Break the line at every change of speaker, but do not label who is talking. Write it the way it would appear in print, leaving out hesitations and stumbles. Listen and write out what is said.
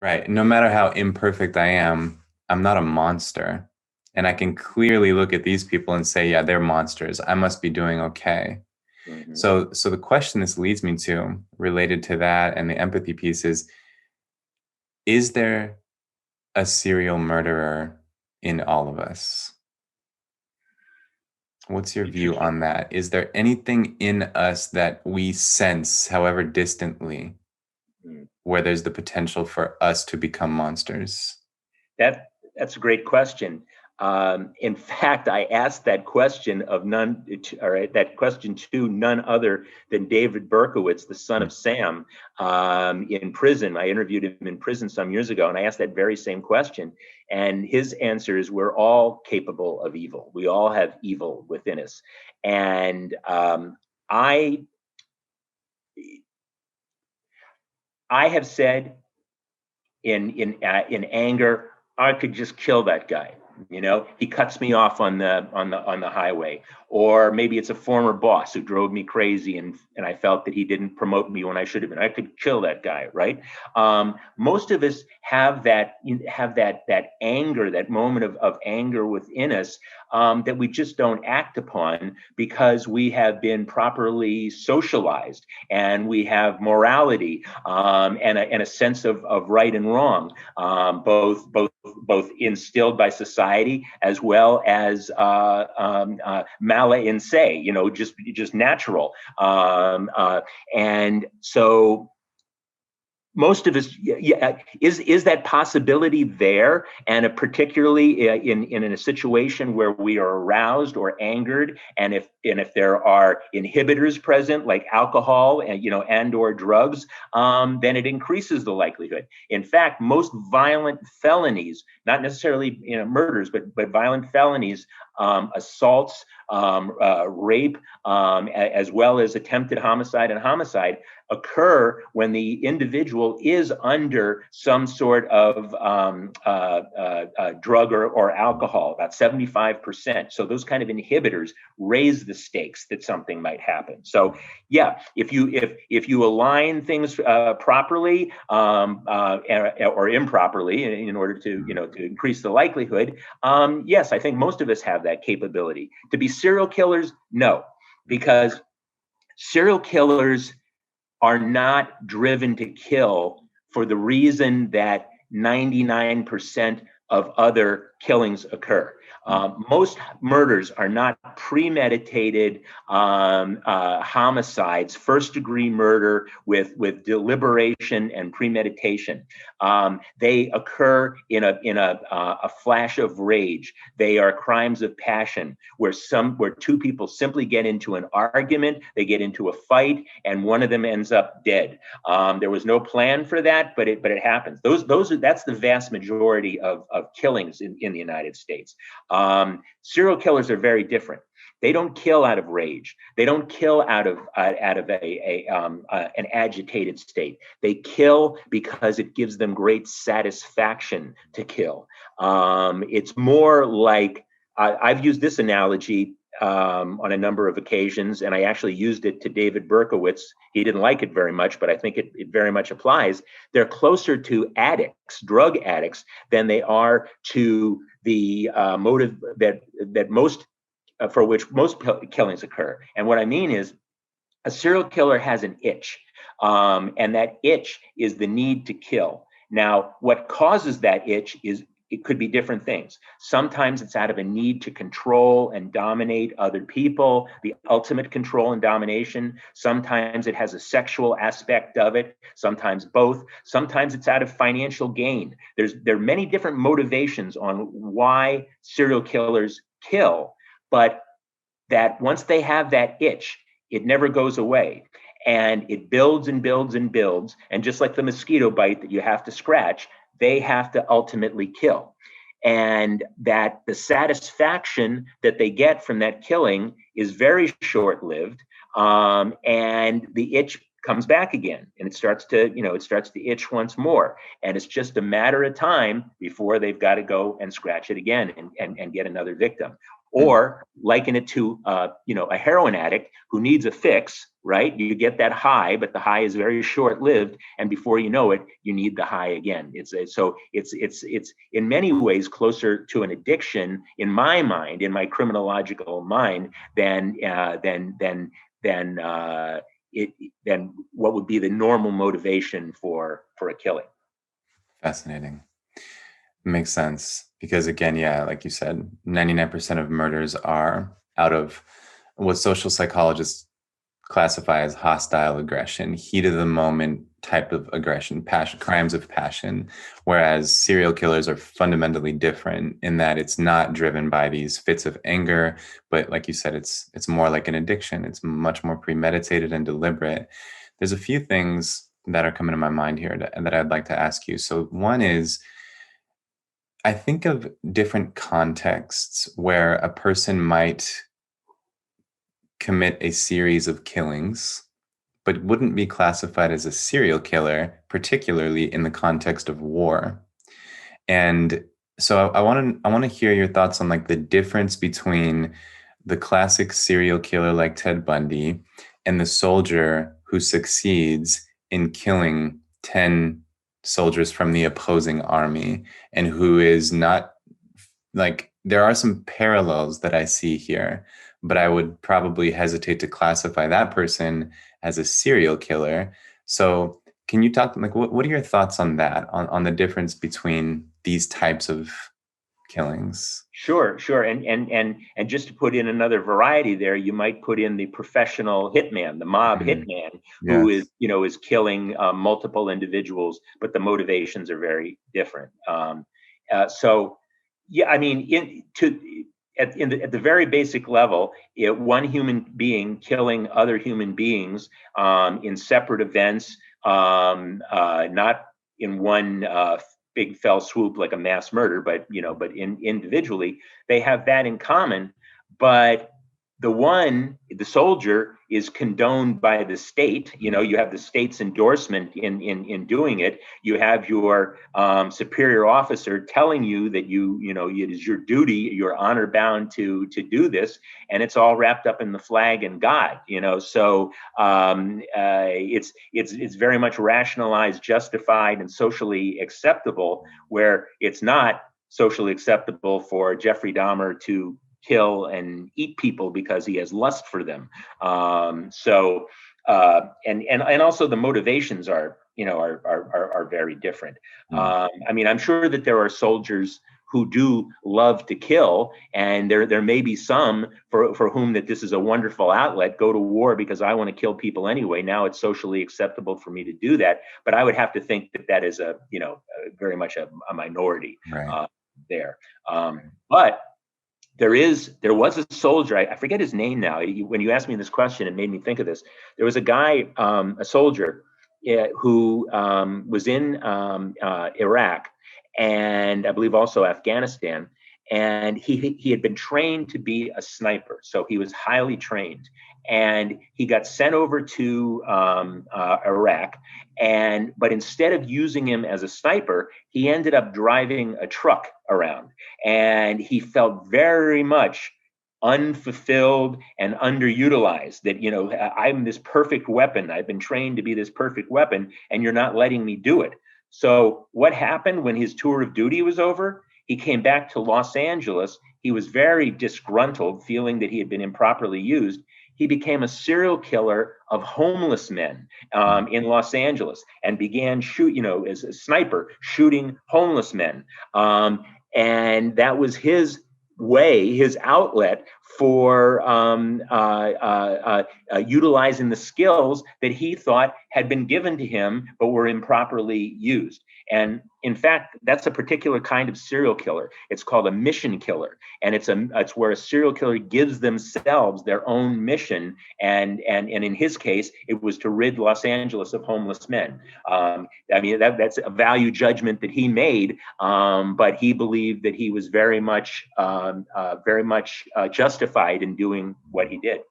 Right. No matter how imperfect I am, I'm not a monster. And I can clearly look at these people and say, yeah, they're monsters. I must be doing okay.
Hmm.
So the question this leads me to, related to that and the empathy piece, is there a serial murderer in all of us? What's your view
Interesting.
on that? Is there anything in us that we sense, however distantly,
Mm.
where there's the potential for us to become monsters?
That's a great question. In fact, I asked that question of none, all right, that question to none other than David Berkowitz, the son of Sam, in prison. I interviewed him in prison some years ago, and I asked that very same question. And his answer is, we're all capable of evil. We all have evil within us. And I, I have said in anger, I could just kill that guy. You know, he cuts me off on the highway, or maybe it's a former boss who drove me crazy, and I felt that he didn't promote me when I should have been. I could kill that guy, right? Most of us have that anger, that moment of anger within us, that we just don't act upon because we have been properly socialized and we have morality, and a sense of right and wrong, both instilled by society as well as mala in se, just natural. And so most of us, yeah, is that possibility there, and particularly in a situation where we are aroused or angered, and if there are inhibitors present like alcohol and or drugs, then it increases the likelihood. In fact, most violent felonies, not necessarily murders, but violent felonies, assaults, rape, as well as attempted homicide and homicide, occur when the individual is under some sort of drug or alcohol, about 75%. So those kind of inhibitors raise the stakes that something might happen. So yeah, if you align things properly, or improperly, in order to increase the likelihood, yes, I think most of us have that capability. To be serial killers, no, because serial killers are not driven to kill for the reason that 99% of other killings occur. Most murders are not premeditated homicides, first degree murder with deliberation and premeditation. They occur in a flash of rage. They are crimes of passion where two people simply get into an argument, they get into a fight, and one of them ends up dead. There was no plan for that, but it happens. That's the vast majority of killings in the United States. Serial killers are very different. They don't kill out of rage. They don't kill out of an agitated state. They kill because it gives them great satisfaction to kill. It's more like, I've used this analogy on a number of occasions, and I actually used it to David Berkowitz. He didn't like it very much, but I think it very much applies. They're closer to addicts, drug addicts, than they are to the motive that most for which most killings occur. And what I mean is, a serial killer has an itch, and that itch is the need to kill. Now, what causes that itch is, it could be different things. Sometimes it's out of a need to control and dominate other people, the ultimate control and domination. Sometimes it has a sexual aspect of it, sometimes both. Sometimes it's out of financial gain. There are many different motivations on why serial killers kill, but that once they have that itch, it never goes away. And it builds and builds and builds. And just like the mosquito bite that you have to scratch, they have to ultimately kill. And that the satisfaction that they get from that killing is very short lived. And the itch comes back again, and it starts to itch once more, and it's just a matter of time before they've got to go and scratch it again and get another victim.
Mm.
Or liken it to a heroin addict who needs a fix, right? You get that high, but the high is very short-lived, and before you know it, you need the high again. It's in many ways closer to an addiction in my mind, in my criminological mind, than it than what would be the normal motivation for a killing.
Fascinating. Makes sense. Because again, yeah, like you said, 99% of murders are out of what social psychologists classify as hostile aggression, heat of the moment type of aggression, passion, crimes of passion. Whereas serial killers are fundamentally different in that it's not driven by these fits of anger, but like you said, it's more like an addiction. It's much more premeditated and deliberate. There's a few things that are coming to my mind here that I'd like to ask you. So one is, I think of different contexts where a person might commit a series of killings, but wouldn't be classified as a serial killer, particularly in the context of war. And so I want to hear your thoughts on like the difference between the classic serial killer like Ted Bundy and the soldier who succeeds in killing 10 soldiers from the opposing army and who is not like there are some parallels that I see here, but I would probably hesitate to classify that person as a serial killer. So can you talk like what are your thoughts on that, on the difference between these types of killings?
Sure, sure. And just to put in another variety there, you might put in the professional hitman, the mob
Mm,
hitman, who
yes.
is killing multiple individuals, but the motivations are very different. So, yeah, I mean, at the very basic level, one human being killing other human beings in separate events, not in one big fell swoop like a mass murder, but individually, they have that in common. But the soldier is condoned by the state. You have the state's endorsement in doing it. You have your superior officer telling you that it is your duty, you're honor bound to do this, and it's all wrapped up in the flag and God. So it's very much rationalized, justified, and socially acceptable, where it's not socially acceptable for Jeffrey Dahmer to kill and eat people because he has lust for them. And also the motivations are very different.
Mm,
I mean, I'm sure that there are soldiers who do love to kill, and there may be some for whom that this is a wonderful outlet. Go to war because I want to kill people anyway. Now it's socially acceptable for me to do that, but I would have to think that is very much a minority
right.
uh, there. But there was a soldier. I forget his name now. When you asked me this question, it made me think of this. There was a guy, a soldier, who was in Iraq, and I believe also Afghanistan. And he had been trained to be a sniper, so he was highly trained. And he got sent over to Iraq, but instead of using him as a sniper, he ended up driving a truck around, and he felt very much unfulfilled and underutilized. That I'm this perfect weapon, I've been trained to be this perfect weapon, and you're not letting me do it. So what happened when his tour of duty was over? He came back to Los Angeles. He was very disgruntled, feeling that he had been improperly used. He became a serial killer of homeless men
Mm,
in Los Angeles, and began as a sniper, shooting homeless men. And that was his way, his outlet for utilizing the skills that he thought had been given to him but were improperly used. And in fact, that's a particular kind of serial killer. It's called a mission killer, and it's where a serial killer gives themselves their own mission. And in his case, it was to rid Los Angeles of homeless men. I mean, that's a value judgment that he made, but he believed that he was very much justified in doing what he did.